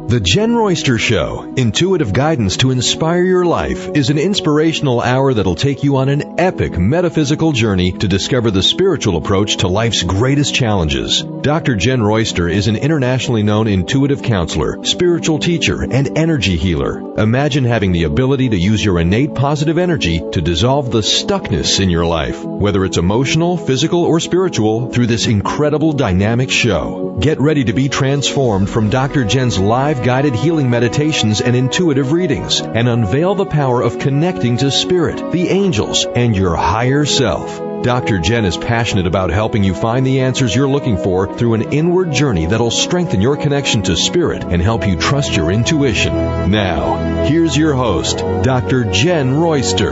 The Jenn Royster Show, intuitive guidance to inspire your life, is an inspirational hour that'll take you on an epic metaphysical journey to discover the spiritual approach to life's greatest challenges. Dr. Jenn Royster is an internationally known intuitive counselor, spiritual teacher, and energy healer. Imagine having the ability to use your innate positive energy to dissolve the stuckness in your life, whether it's emotional, physical, or spiritual, through this incredible dynamic show. Get ready to be transformed from Dr. Jenn's live guided healing meditations and intuitive readings, and unveil the power of connecting to spirit, the angels, and your higher self. Dr. Jenn is passionate about helping you find the answers you're looking for through an inward journey that'll strengthen your connection to spirit and help you trust your intuition. Now, here's your host, Dr. Jenn Royster.